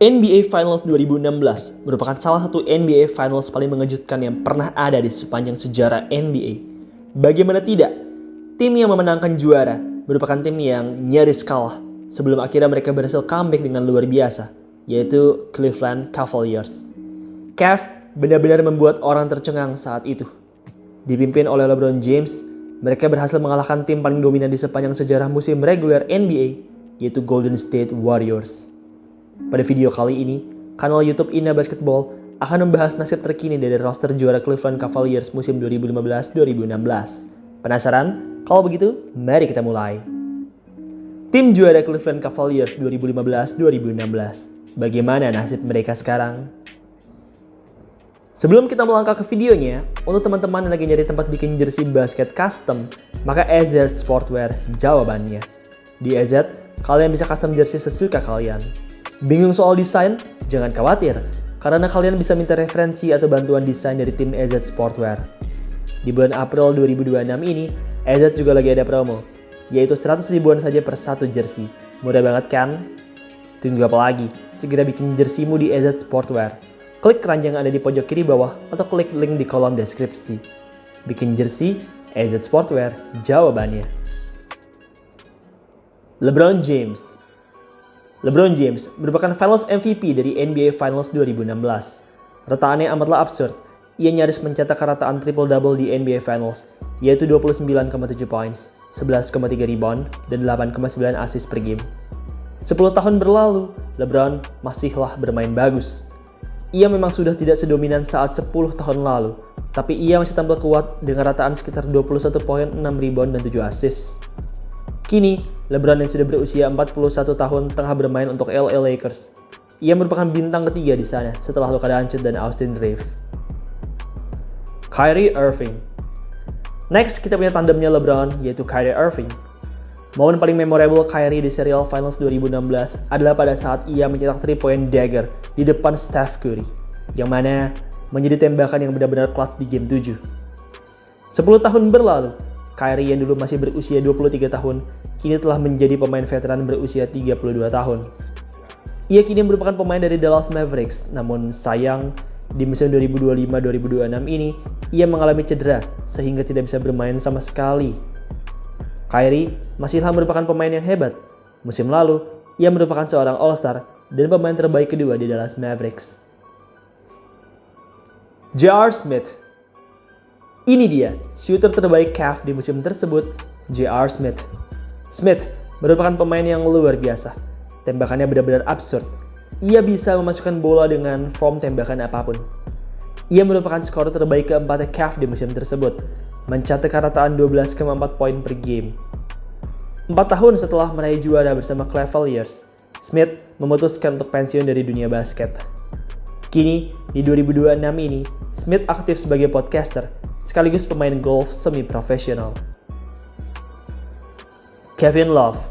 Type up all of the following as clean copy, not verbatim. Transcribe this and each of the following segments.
NBA Finals 2016 merupakan salah satu NBA Finals paling mengejutkan yang pernah ada di sepanjang sejarah NBA. Bagaimana tidak, tim yang memenangkan juara merupakan tim yang nyaris kalah sebelum akhirnya mereka berhasil comeback dengan luar biasa, yaitu Cleveland Cavaliers. Cavs benar-benar membuat orang tercengang saat itu. Dipimpin oleh LeBron James, mereka berhasil mengalahkan tim paling dominan di sepanjang sejarah musim reguler NBA, yaitu Golden State Warriors. Pada video kali ini, kanal YouTube Ina Basketball akan membahas nasib terkini dari roster juara Cleveland Cavaliers musim 2015-2016. Penasaran? Kalau begitu, mari kita mulai. Tim juara Cleveland Cavaliers 2015-2016. Bagaimana nasib mereka sekarang? Sebelum kita melangkah ke videonya, untuk teman-teman yang lagi nyari tempat bikin jersey basket custom, maka AZ Sportwear jawabannya. Di AZ, kalian bisa custom jersey sesuka kalian. Bingung soal desain? Jangan khawatir, karena kalian bisa minta referensi atau bantuan desain dari tim AZ Sportwear. Di bulan April 2026 ini, AZ juga lagi ada promo, yaitu 100 ribuan saja per satu jersey. Mudah banget kan? Tunggu apa lagi? Segera bikin jerseymu di AZ Sportwear. Klik keranjang yang ada di pojok kiri bawah atau klik link di kolom deskripsi. Bikin jersey, AZ Sportwear, jawabannya. LeBron James merupakan Finals MVP dari NBA Finals 2016. Rataannya amatlah absurd. Ia nyaris mencetak rataan triple-double di NBA Finals, yaitu 29,7 points, 11,3 rebound, dan 8,9 assist per game. 10 tahun berlalu, LeBron masihlah bermain bagus. Ia memang sudah tidak sedominan saat 10 tahun lalu, tapi ia masih tampil kuat dengan rataan sekitar 21 poin, 6 rebound, dan 7 assist. Kini, LeBron yang sudah berusia 41 tahun tengah bermain untuk LA Lakers. Ia merupakan bintang ketiga di sana setelah Luka Doncic dan Austin Reeves. Kyrie Irving. Next, kita punya tandemnya LeBron, yaitu Kyrie Irving. Momen paling memorable Kyrie di serial Finals 2016 adalah pada saat ia mencetak 3-point dagger di depan Steph Curry, yang mana menjadi tembakan yang benar-benar clutch di game 7. 10 tahun berlalu, Kyrie yang dulu masih berusia 23 tahun, kini telah menjadi pemain veteran berusia 32 tahun. Ia kini merupakan pemain dari Dallas Mavericks, namun sayang, di musim 2025-2026 ini, ia mengalami cedera sehingga tidak bisa bermain sama sekali. Kyrie masihlah merupakan pemain yang hebat. Musim lalu, ia merupakan seorang All-Star dan pemain terbaik kedua di Dallas Mavericks. J.R. Smith. Ini dia, shooter terbaik Cavs di musim tersebut, J.R. Smith. Smith merupakan pemain yang luar biasa. Tembakannya benar-benar absurd. Ia bisa memasukkan bola dengan form tembakan apapun. Ia merupakan skor terbaik keempatnya Cavs di musim tersebut, mencatat rataan 12,4 poin per game. 4 tahun setelah meraih juara bersama Cavaliers, Smith memutuskan untuk pensiun dari dunia basket. Kini, di 2026 ini, Smith aktif sebagai podcaster, sekaligus pemain golf semi-profesional. Kevin Love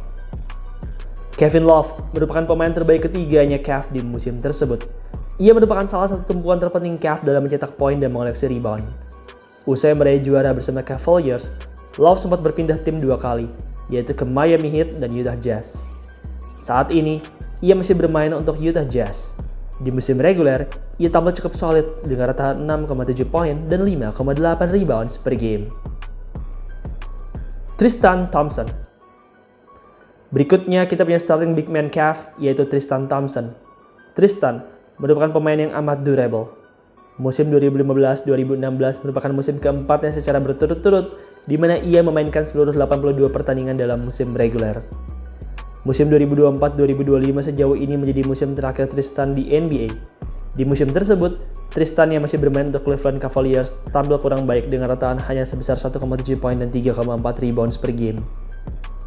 merupakan pemain terbaik ketiganya Cavs di musim tersebut. Ia merupakan salah satu tumpuan terpenting Cavs dalam mencetak poin dan mengoleksi rebound. Usai meraih juara bersama Cavaliers, Love sempat berpindah tim 2 kali, yaitu ke Miami Heat dan Utah Jazz. Saat ini, ia masih bermain untuk Utah Jazz. Di musim reguler, ia tampil cukup solid dengan rataan 6,7 poin dan 5,8 rebounds per game. Tristan Thompson. Berikutnya kita punya starting big man Cavs, yaitu Tristan Thompson. Tristan merupakan pemain yang amat durable. Musim 2015-2016 merupakan musim keempatnya secara berturut-turut, di mana ia memainkan seluruh 82 pertandingan dalam musim reguler. Musim 2024-2025 sejauh ini menjadi musim terakhir Tristan di NBA. Di musim tersebut, Tristan yang masih bermain untuk Cleveland Cavaliers tampil kurang baik dengan rataan hanya sebesar 1,7 poin dan 3,4 rebounds per game.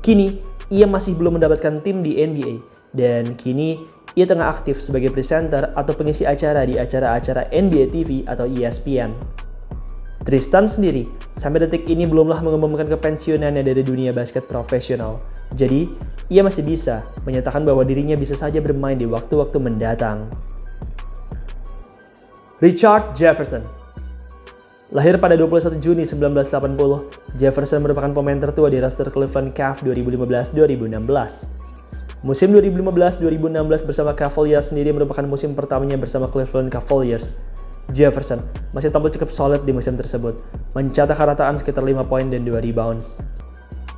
Kini, ia masih belum mendapatkan tim di NBA, dan kini ia tengah aktif sebagai presenter atau pengisi acara di acara-acara NBA TV atau ESPN. Tristan sendiri sampai detik ini belumlah mengumumkan kepensiunannya dari dunia basket profesional. Jadi, ia masih bisa menyatakan bahwa dirinya bisa saja bermain di waktu-waktu mendatang. Richard Jefferson. Lahir pada 21 Juni 1980, Jefferson merupakan pemain tertua di roster Cleveland Cavs 2015-2016. Musim 2015-2016 bersama Cavaliers sendiri merupakan musim pertamanya bersama Cleveland Cavaliers. Jefferson masih tampil cukup solid di musim tersebut, mencatat rataan sekitar 5 poin dan 2 rebounds.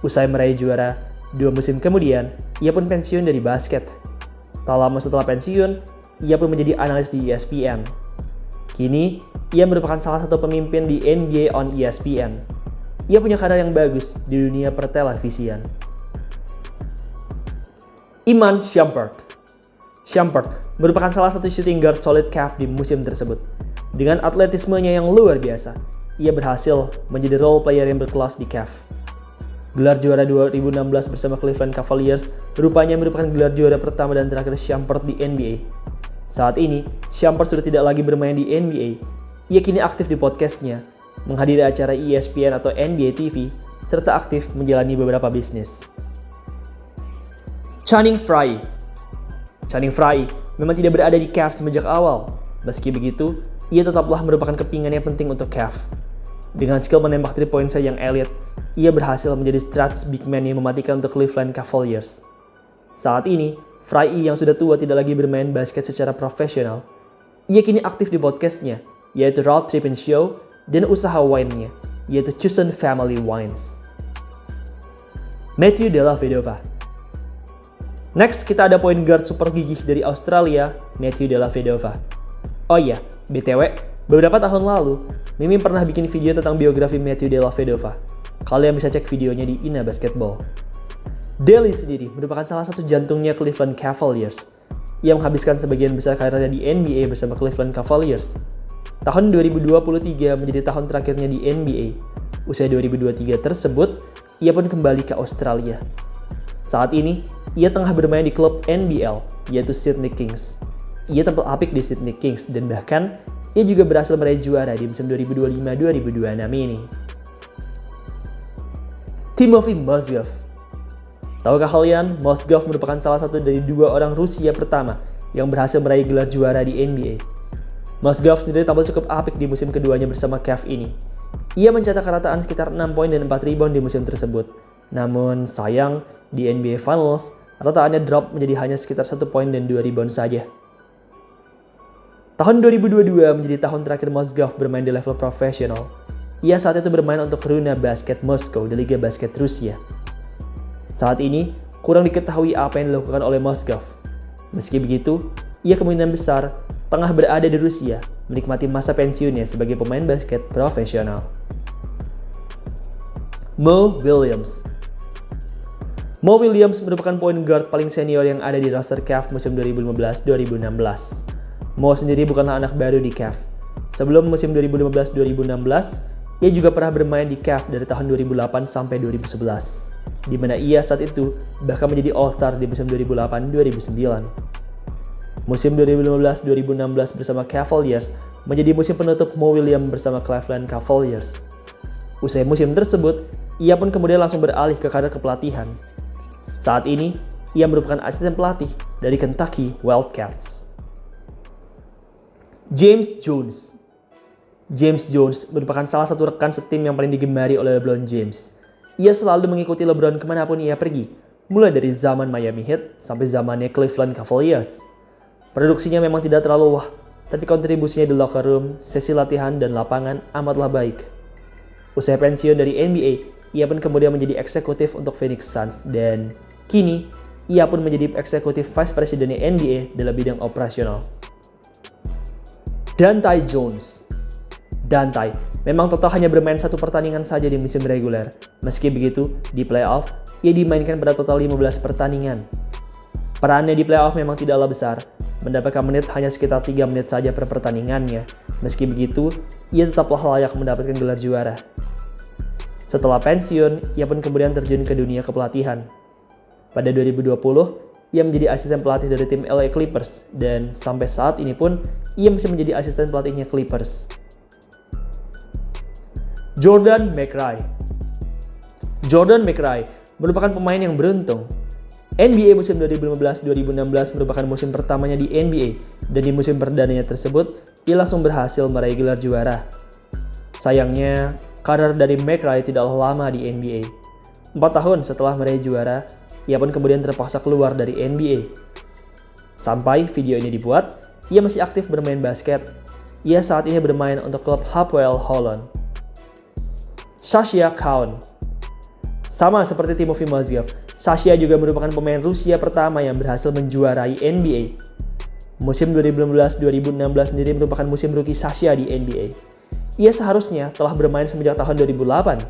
Usai meraih juara, 2 musim kemudian, ia pun pensiun dari basket. Tak lama setelah pensiun, ia pun menjadi analis di ESPN. Kini, ia merupakan salah satu pemimpin di NBA on ESPN. Ia punya karir yang bagus di dunia pertelevisian. Iman Shumpert. Shumpert merupakan salah satu shooting guard solid Cavs di musim tersebut. Dengan atletismenya yang luar biasa, ia berhasil menjadi role player yang berkelas di Cavs. Gelar juara 2016 bersama Cleveland Cavaliers rupanya merupakan gelar juara pertama dan terakhir Shumpert di NBA. Saat ini, Shumpert sudah tidak lagi bermain di NBA. Ia kini aktif di podcastnya, menghadiri acara ESPN atau NBA TV, serta aktif menjalani beberapa bisnis. Channing Frye. Channing Frye memang tidak berada di Cavs semenjak awal. Meski begitu, ia tetaplah merupakan kepingan yang penting untuk Cavs. Dengan skill menembak 3 point shot yang elite, ia berhasil menjadi stretch big man yang mematikan untuk Cleveland Cavaliers. Saat ini, Frye yang sudah tua tidak lagi bermain basket secara profesional. Ia kini aktif di podcastnya, yaitu Road Trippin' Show, dan usaha wine-nya, yaitu Chosen Family Wines. Matthew Dellavedova. Next, kita ada point guard super gigih dari Australia, Matthew Dellavedova. Oh iya, BTW, beberapa tahun lalu, Mimin pernah bikin video tentang biografi Matthew Dellavedova. Kalian bisa cek videonya di Ina Basketball. Delly sendiri merupakan salah satu jantungnya Cleveland Cavaliers. Ia menghabiskan sebagian besar karirnya di NBA bersama Cleveland Cavaliers. Tahun 2023 menjadi tahun terakhirnya di NBA. Usai 2023 tersebut, ia pun kembali ke Australia. Saat ini, ia tengah bermain di klub NBL, yaitu Sydney Kings. Ia tampil apik di Sydney Kings dan bahkan ia juga berhasil meraih juara di musim 2025-2026 ini. Timofey Mozgov. Tahukah kalian, Mozgov merupakan salah satu dari 2 orang Rusia pertama yang berhasil meraih gelar juara di NBA. Mozgov sendiri tampil cukup apik di musim keduanya bersama Cavs ini. Ia mencetak rataan sekitar 6 poin dan 4 rebound di musim tersebut. Namun sayang, di NBA Finals, rataannya drop menjadi hanya sekitar 1 poin dan 2 rebound saja. Tahun 2022 menjadi tahun terakhir Mozgov bermain di level profesional. Ia saat itu bermain untuk Runa Basket Moskow di Liga Basket Rusia. Saat ini, kurang diketahui apa yang dilakukan oleh Mozgov. Meski begitu, ia kemungkinan besar tengah berada di Rusia, menikmati masa pensiunnya sebagai pemain basket profesional. Mo Williams. Mo Williams merupakan point guard paling senior yang ada di roster Cavs musim 2015-2016. Mo sendiri bukanlah anak baru di Cavs. Sebelum musim 2015-2016, ia juga pernah bermain di Cavs dari tahun 2008 sampai 2011, di mana ia saat itu bahkan menjadi All-Star di musim 2008-2009. Musim 2015-2016 bersama Cavaliers menjadi musim penutup Mo Williams bersama Cleveland Cavaliers. Usai musim tersebut, ia pun kemudian langsung beralih ke karir kepelatihan. Saat ini, ia merupakan asisten pelatih dari Kentucky Wildcats. James Jones. James Jones merupakan salah satu rekan setim yang paling digemari oleh LeBron James. Ia selalu mengikuti LeBron kemanapun ia pergi, mulai dari zaman Miami Heat sampai zamannya Cleveland Cavaliers. Produksinya memang tidak terlalu wah, tapi kontribusinya di locker room, sesi latihan, dan lapangan amatlah baik. Usai pensiun dari NBA, ia pun kemudian menjadi eksekutif untuk Phoenix Suns dan kini ia pun menjadi eksekutif vice president NBA dalam bidang operasional. Dante Jones. Dante memang total hanya bermain 1 pertandingan saja di musim reguler. Meski begitu, di playoff, ia dimainkan pada total 15 pertandingan. Perannya di playoff memang tidaklah besar, mendapatkan menit hanya sekitar 3 menit saja per pertandingannya. Meski begitu, ia tetaplah layak mendapatkan gelar juara. Setelah pensiun, ia pun kemudian terjun ke dunia kepelatihan. Pada 2020, ia menjadi asisten pelatih dari tim LA Clippers dan sampai saat ini pun ia masih menjadi asisten pelatihnya Clippers. Jordan McRae. Jordan McRae merupakan pemain yang beruntung. NBA musim 2015-2016 merupakan musim pertamanya di NBA dan di musim perdananya tersebut ia langsung berhasil meraih gelar juara. Sayangnya, karir dari McRae tidaklah lama di NBA. 4 tahun setelah meraih juara, ia pun kemudian terpaksa keluar dari NBA. Sampai video ini dibuat, ia masih aktif bermain basket. Ia saat ini bermain untuk klub Hapoel Holon. Sasha Kaun. Sama seperti Timofey Mozgov, Sasha juga merupakan pemain Rusia pertama yang berhasil menjuarai NBA. Musim 2015-2016 sendiri merupakan musim rookie Sasha di NBA. Ia seharusnya telah bermain semenjak tahun 2008.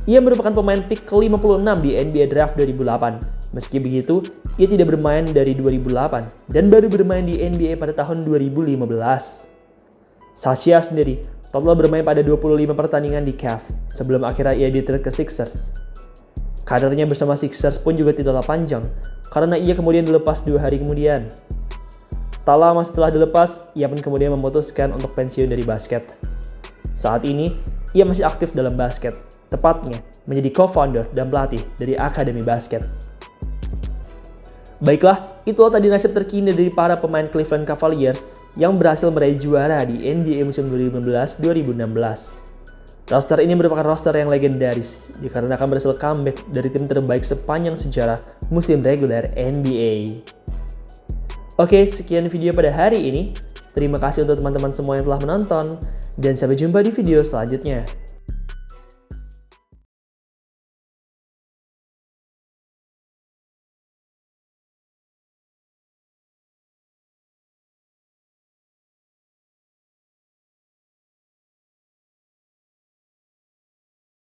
Ia merupakan pemain pick ke-56 di NBA Draft 2008. Meski begitu, ia tidak bermain dari 2008 dan baru bermain di NBA pada tahun 2015. Sasha sendiri total bermain pada 25 pertandingan di Cavs sebelum akhirnya ia di-trade ke Sixers. Karirnya bersama Sixers pun juga tidaklah panjang karena ia kemudian dilepas 2 hari kemudian. Tak lama setelah dilepas, ia pun kemudian memutuskan untuk pensiun dari basket. Saat ini, ia masih aktif dalam basket, tepatnya menjadi co-founder dan pelatih dari Akademi Basket. Baiklah, itulah tadi nasib terkini dari para pemain Cleveland Cavaliers yang berhasil meraih juara di NBA musim 2015-2016. Roster ini merupakan roster yang legendaris dikarenakan berhasil comeback dari tim terbaik sepanjang sejarah musim reguler NBA. Oke, sekian video pada hari ini. Terima kasih untuk teman-teman semua yang telah menonton, dan sampai jumpa di video selanjutnya.